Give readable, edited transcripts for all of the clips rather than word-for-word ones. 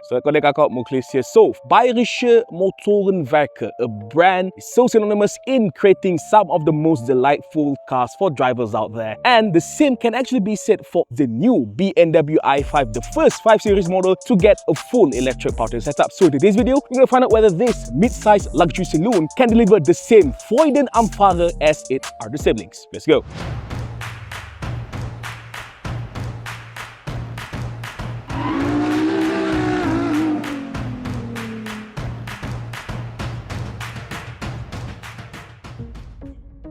So, Kakak Muklis here. So, Bayerische Motorenwerke, a brand so synonymous in creating some of the most delightful cars for drivers out there. And the same can actually be said for the new BMW i5, the first 5 Series model to get a full electric powertrain setup. So, in today's video, we're going to find out whether this mid-size luxury saloon can deliver the same Freudenanfahrer as its other siblings. Let's go.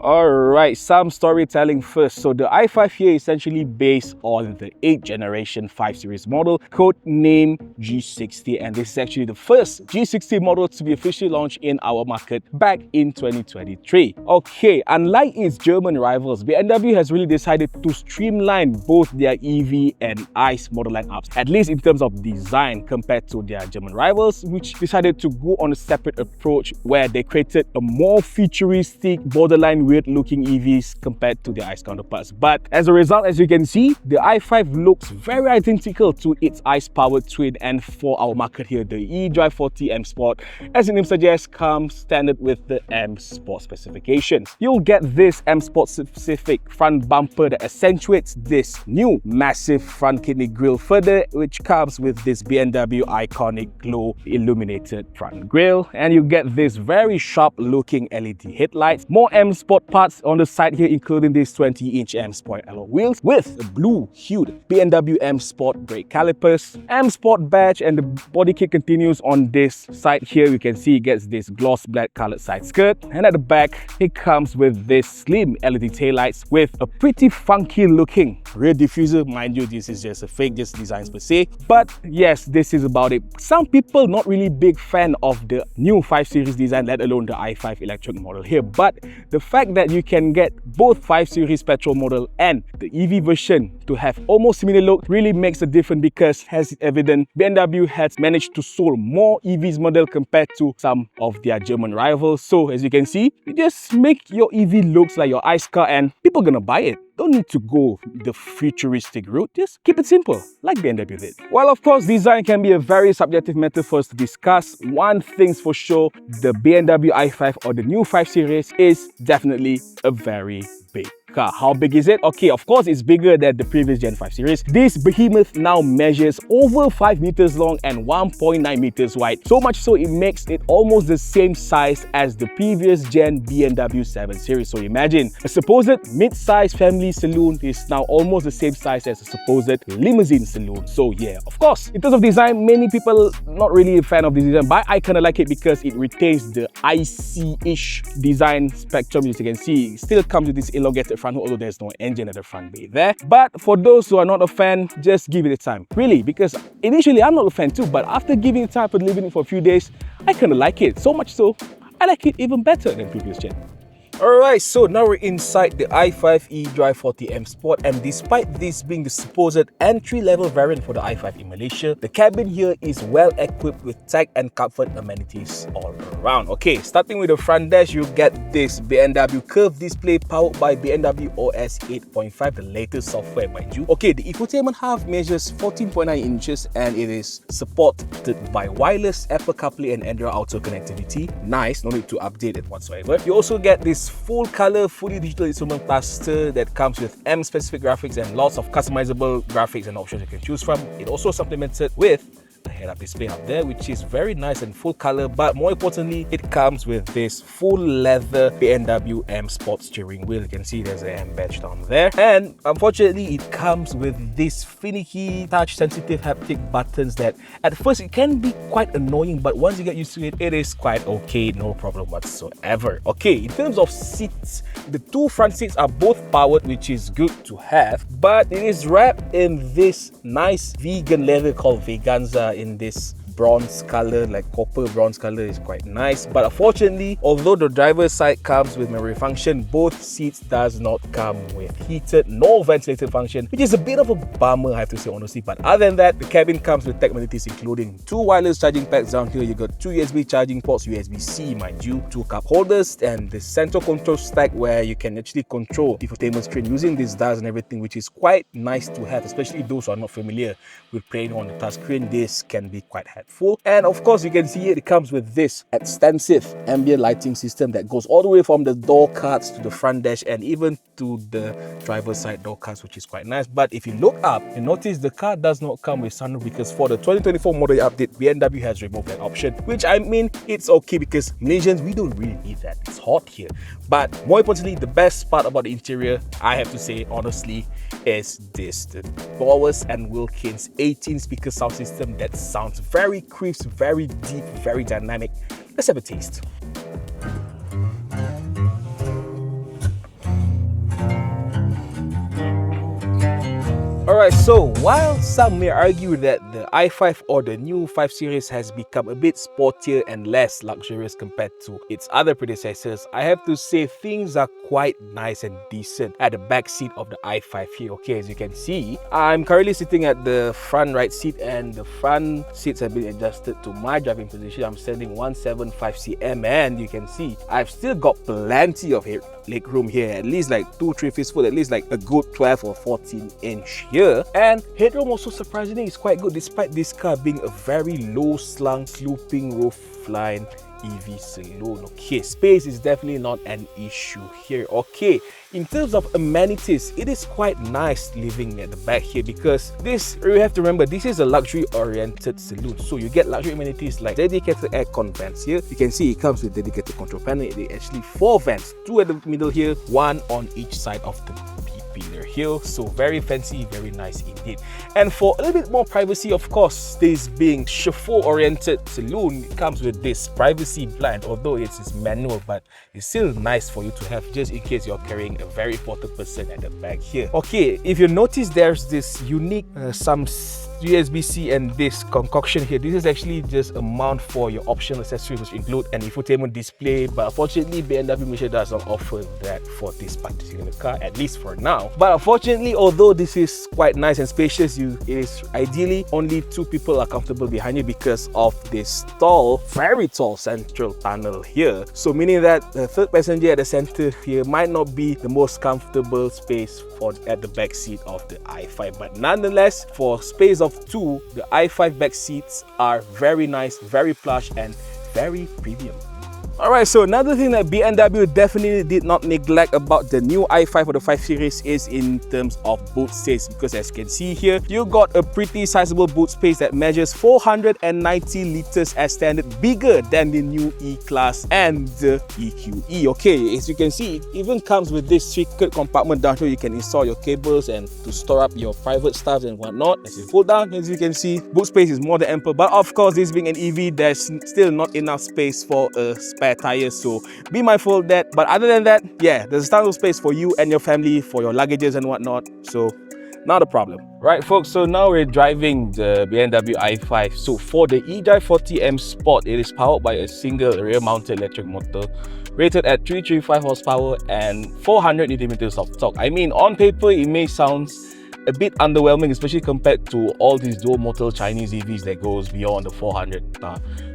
Alright, some storytelling first. So the i5 here is essentially based on the 8th generation 5 Series model, code name G60, and this is actually the first G60 model to be officially launched in our market back in 2023. Okay, unlike its German rivals, BMW has really decided to streamline both their EV and ICE model lineups, at least in terms of design compared to their German rivals, which decided to go on a separate approach where they created a more futuristic, borderline weird-looking EVs compared to their ICE counterparts. But as a result, as you can see, the i5 looks very identical to its ICE-powered twin, and for our market here, the eDrive40 M Sport, as the name suggests, comes standard with the M Sport specifications. You'll get this M Sport specific front bumper that accentuates this new massive front kidney grille further, which comes with this BMW iconic glow illuminated front grille, and you get this very sharp-looking LED headlights, more M Sport parts on the side here, including these 20-inch M Sport alloy wheels with the blue-hued BMW M Sport brake calipers, M Sport badge, and the body kit continues on this side here. You can see it gets this gloss black colored side skirt, and at the back it comes with this slim LED taillights with a pretty funky looking rear diffuser. Mind you, this is just a fake, just designs per se, but yes, this is about it. Some people not really big fan of the new 5 Series design, let alone the i5 electric model here, but the fact that you can get both 5 Series petrol model and the EV version to have almost similar look really makes a difference, because as it's evident, BMW has managed to sell more EVs model compared to some of their German rivals. So as you can see, you just make your EV looks like your ICE car and people gonna buy it. Don't need to go the futuristic route, just keep it simple, like BMW did. While of course design can be a very subjective matter for us to discuss, one thing's for sure, the BMW i5 or the new 5 Series is definitely a very big car. How big is it? Okay, of course it's bigger than the previous Gen 5 Series. This behemoth now measures over 5 meters long and 1.9 meters wide. So much so it makes it almost the same size as the previous Gen BMW 7 Series. So imagine, a supposed mid-size family saloon is now almost the same size as a supposed limousine saloon. So yeah, of course, in terms of design, many people not really a fan of this design, but I kind of like it because it retains the IC-ish design spectrum. As you can see, it still comes with this elongated front, although there's no engine at the front bay there. But for those who are not a fan, just give it a time. Really, because initially I'm not a fan too, but after giving it time for living it for a few days, I kind of like it. So much so, I like it even better than previous gen. Alright, so now we're inside the i5 eDrive40 M Sport, and despite this being the supposed entry-level variant for the i5 in Malaysia, the cabin here is well equipped with tech and comfort amenities all around. Okay, starting with the front dash, you get this BMW curved display powered by BMW OS 8.5, the latest software mind you. Okay, the infotainment half measures 14.9 inches and it is supported by wireless Apple CarPlay and Android Auto connectivity. Nice, no need to update it whatsoever. You also get this full color, fully digital instrument cluster that comes with M-specific graphics and lots of customizable graphics and options you can choose from. It also supplemented with a head-up display up there, which is very nice and full color, but more importantly, it comes with this full leather BMW M Sport steering wheel. You can see there's an M badge down there, and unfortunately it comes with these finicky touch sensitive haptic buttons that at first it can be quite annoying, but once you get used to it, it is quite okay, no problem whatsoever. Okay, in terms of seats, the two front seats are both powered, which is good to have, but it is wrapped in this nice vegan leather called Veganza in this bronze color, like copper bronze color, is quite nice. But unfortunately, although the driver's side comes with memory function, both seats does not come with heated nor ventilated function, which is a bit of a bummer, I have to say honestly. But other than that, the cabin comes with tech amenities including 2 wireless charging pads down here. You got 2 USB charging ports, USB-C mind you, 2 cup holders, and the central control stack where you can actually control the infotainment screen using these dials and everything, which is quite nice to have, especially those who are not familiar with playing on the touchscreen. This can be quite helpful. And of course, you can see it comes with this extensive ambient lighting system that goes all the way from the door cards to the front dash and even to the driver's side door cards, which is quite nice. But if you look up, you notice the car does not come with sunroof, because for the 2024 model update, BMW has removed that option, which I mean, it's okay because Malaysians, we don't really need that. It's hot here. But more importantly, the best part about the interior, I have to say honestly, is this, the Bowers and Wilkins 18 speaker sound system that sounds very crisp, very deep, very dynamic. Let's have a taste. Alright, so while some may argue that the i5 or the new 5 Series has become a bit sportier and less luxurious compared to its other predecessors, I have to say things are quite nice and decent at the back seat of the i5 here. Okay, as you can see, I'm currently sitting at the front right seat and the front seats have been adjusted to my driving position. I'm standing 175 cm and you can see I've still got plenty of leg room here, at least like 2-3 fistful, at least like a good 12 or 14 inch here. And headroom also surprisingly is quite good, despite this car being a very low slung sloping roof line EV saloon. Okay, space is definitely not an issue here. Okay, in terms of amenities, it is quite nice living at the back here, because this, you have to remember, this is a luxury oriented saloon, so you get luxury amenities like dedicated aircon vents here. You can see it comes with dedicated control panel. It is actually 4 vents, 2 at the middle here, 1 on each side of the pillar here. So very fancy, very nice indeed. And for a little bit more privacy, of course, this being chauffeur oriented saloon, it comes with this privacy blind, although it's manual, but it's still nice for you to have just in case you're carrying a very important person at the back here. Okay, if you notice, there's this unique some USB-C and this concoction here. This is actually just a mount for your optional accessories, which include an infotainment display, but unfortunately BMW Malaysia does not offer that for this particular car, at least for now. But unfortunately, although this is quite nice and spacious, it is ideally only 2 people are comfortable behind you because of this tall, very tall central panel here. So meaning that the third passenger at the center here might not be the most comfortable space at the back seat of the i5, but nonetheless, for space of 2, the i5 back seats are very nice, very plush and very premium. Alright, so another thing that BMW definitely did not neglect about the new i5 or the 5 Series is in terms of boot space, because as you can see here, you got a pretty sizable boot space that measures 490 liters as standard, bigger than the new E-Class and the EQE. Okay, as you can see, it even comes with this secret compartment down here. You can install your cables and to store up your private stuff and whatnot. As you pull down, as you can see, boot space is more than ample, but of course, this being an EV, there's still not enough space for a spare tires, so be mindful of that. But other than that, yeah, there's a ton of space for you and your family, for your luggages and whatnot, so not a problem. Right folks, so now we're driving the BMW i5. So for the eDrive40 M Sport, it is powered by a single rear mounted electric motor rated at 335 horsepower and 400 Nm of torque. I mean, on paper it may sound a bit underwhelming, especially compared to all these dual motor Chinese EVs that goes beyond the 400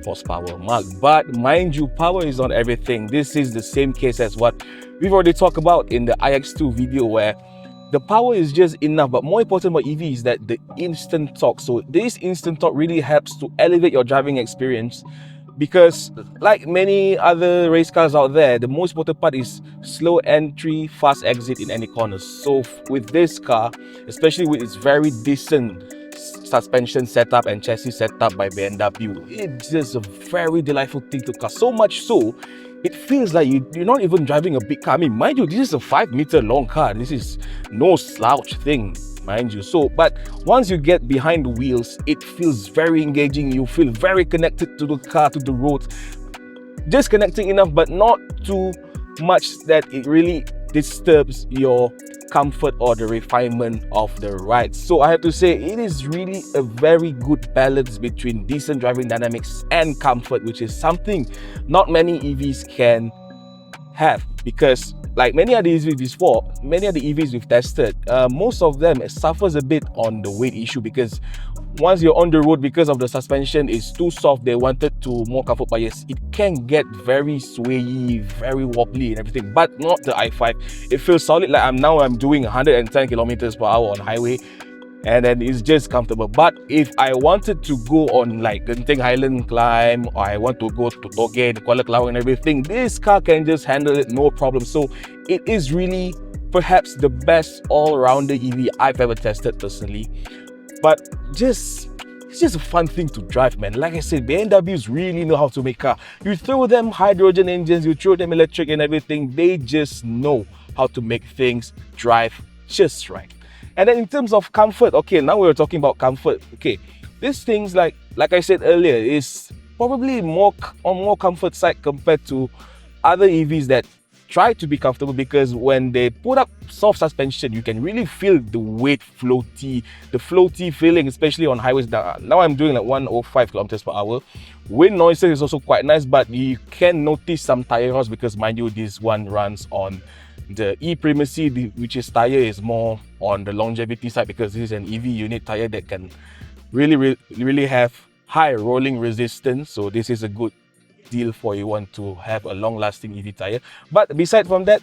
horsepower mark. But mind you, power is not everything. This is the same case as what we've already talked about in the iX2 video, where the power is just enough, but more important about EV is that the instant torque. So this instant torque really helps to elevate your driving experience, because like many other race cars out there, the most important part is slow entry, fast exit in any corners. So with this car, especially with its very decent suspension setup and chassis setup by BMW, it's just a very delightful thing to car. So much so, it feels like you're not even driving a big car. I mean, mind you, this is a 5-meter long car. This is no slouch thing, mind you. So, but once you get behind the wheels, it feels very engaging. You feel very connected to the car, to the road. Just connecting enough, but not too much that it really disturbs your comfort or the refinement of the ride. So I have to say it is really a very good balance between decent driving dynamics and comfort, which is something not many EVs can have, because like many of the EVs we've tested, most of them suffers a bit on the weight issue, because once you're on the road, because of the suspension is too soft, they wanted to more comfort bias, it can get very swayy, very wobbly and everything. But not the i5. It feels solid. Like I'm doing 110 kilometers per hour on highway, and then it's just comfortable. But if I wanted to go on like Genting Highland climb, or I want to go to Toge, the Kuala Kelawar and everything, this car can just handle it no problem. So it is really perhaps the best all-rounder EV I've ever tested personally. But it's just a fun thing to drive, man. Like I said, BMWs really know how to make car. You throw them hydrogen engines, you throw them electric and everything, they just know how to make things drive just right. And then in terms of comfort, okay, now we're talking about comfort. Okay, these things, like I said earlier, is probably more on more comfort side compared to other EVs that try to be comfortable, because when they put up soft suspension, you can really feel the weight the floaty feeling, especially on highways. Now I'm doing like 105 kilometers per hour. Wind noises is also quite nice, but you can notice some tire loss, because mind you, this one runs on the e-primacy, which is tire is more on the longevity side, because this is an EV unit tire that can really have high rolling resistance. So this is a good deal for you want to have a long-lasting EV tire. But beside from that,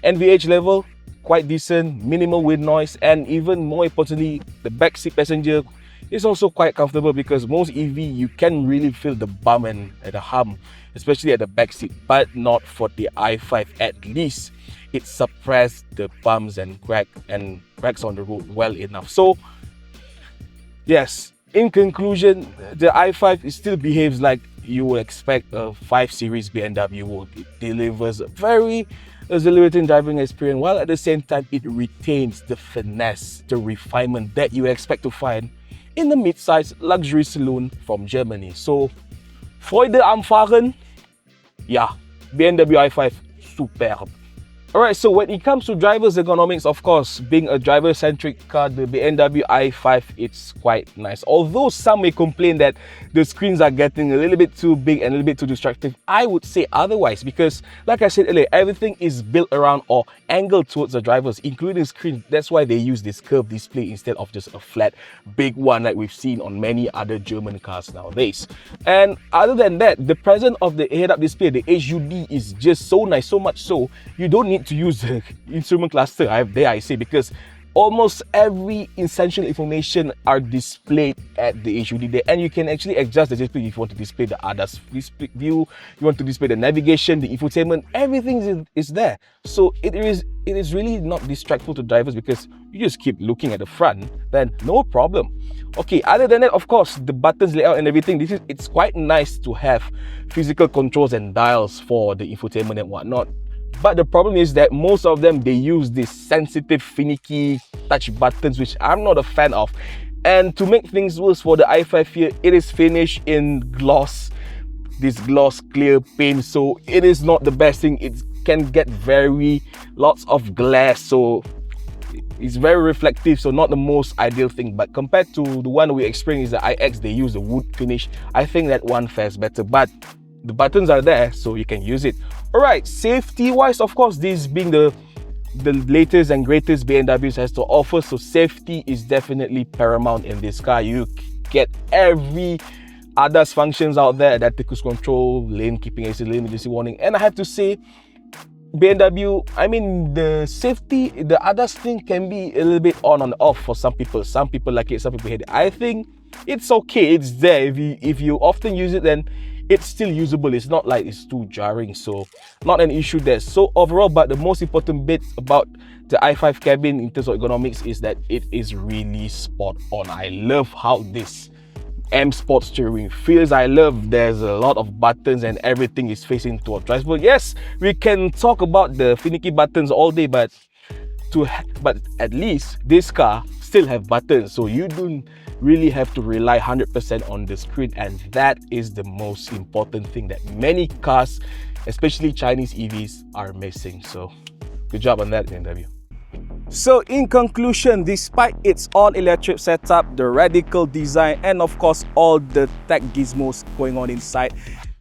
NVH level quite decent, minimal wind noise, and even more importantly, the backseat passenger is also quite comfortable, because most EV you can really feel the bump and the hum, especially at the backseat, but not for the i5. At least it suppressed the bumps and cracks on the road well enough. So yes, in conclusion, the i5 still behaves like you would expect a 5 Series BMW would. It delivers a very exhilarating driving experience, while at the same time it retains the finesse, the refinement that you expect to find in the mid-size luxury saloon from Germany. So, Freude am Fahren, yeah, BMW i5, superb. Alright, so when it comes to driver's ergonomics, of course, being a driver-centric car, the BMW i5, it's quite nice. Although some may complain that the screens are getting a little bit too big and a little bit too distracting, I would say otherwise, because like I said earlier, everything is built around or angled towards the drivers, including screens. That's why they use this curved display instead of just a flat, big one like we've seen on many other German cars nowadays. And other than that, the presence of the head-up display, the HUD, is just so nice, so much so, you don't need to use the instrument cluster, I say, because almost every essential information are displayed at the HUD there, and you can actually adjust the display if you want to display the ADAS view, you want to display the navigation, the infotainment, everything is there. So it is really not distractful to drivers, because you just keep looking at the front, then no problem. Okay, other than that, of course, the buttons layout and everything, it's quite nice to have physical controls and dials for the infotainment and whatnot. But the problem is that most of them, they use these sensitive, finicky touch buttons, which I'm not a fan of. And to make things worse for the i5 here, it is finished in gloss, this gloss clear paint. So it is not the best thing. It can get lots of glass. So it's very reflective, so not the most ideal thing. But compared to the one we experienced, the iX, they use the wood finish. I think that one fares better. But the buttons are there, so you can use it. Alright, safety wise, of course, this being the latest and greatest BMW has to offer, so safety is definitely paramount in this car. You get every ADAS functions out there, adaptive cruise control, lane keeping assist, lane emergency warning. And I have to say, BMW, I mean, the safety, the ADAS thing can be a little bit on and off for some people. Some people like it, some people hate it. I think it's okay, it's there. If you often use it, then it's still usable. It's not like it's too jarring, so not an issue there. So overall, but the most important bit about the i5 cabin in terms of ergonomics is that it is really spot on. I love how this M Sport steering feels. I love there's a lot of buttons and everything is facing toward drive. But yes, we can talk about the finicky buttons all day, but at least this car still have buttons, so you don't really have to rely 100% on the screen, and that is the most important thing that many cars, especially Chinese EVs, are missing. So Good job on that, BMW. So in conclusion, despite its all-electric setup, the radical design, and of course all the tech gizmos going on inside,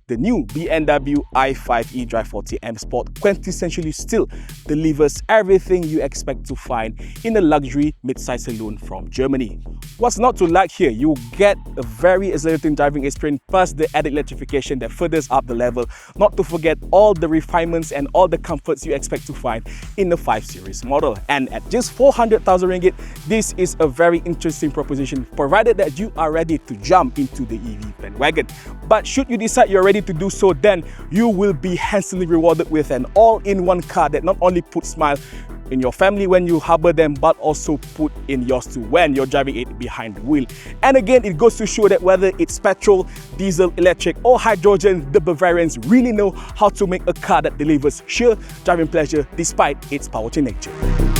the new BMW i5 eDrive40 M Sport quintessentially still delivers everything you expect to find in a luxury mid-size saloon from Germany. What's not to like here? You get a very exhilarating driving experience plus the added electrification that furthers up the level, not to forget all the refinements and all the comforts you expect to find in the 5 Series model. And at just 400,000 ringgit, this is a very interesting proposition, provided that you are ready to jump into the EV bandwagon. But should you decide you're ready to do so, then you will be handsomely rewarded with an all-in-one car that not only puts smile in your family when you harbor them, but also put in yours too when you're driving it behind the wheel. And again, it goes to show that whether it's petrol, diesel, electric or hydrogen, the Bavarians really know how to make a car that delivers sheer driving pleasure despite its powertrain nature.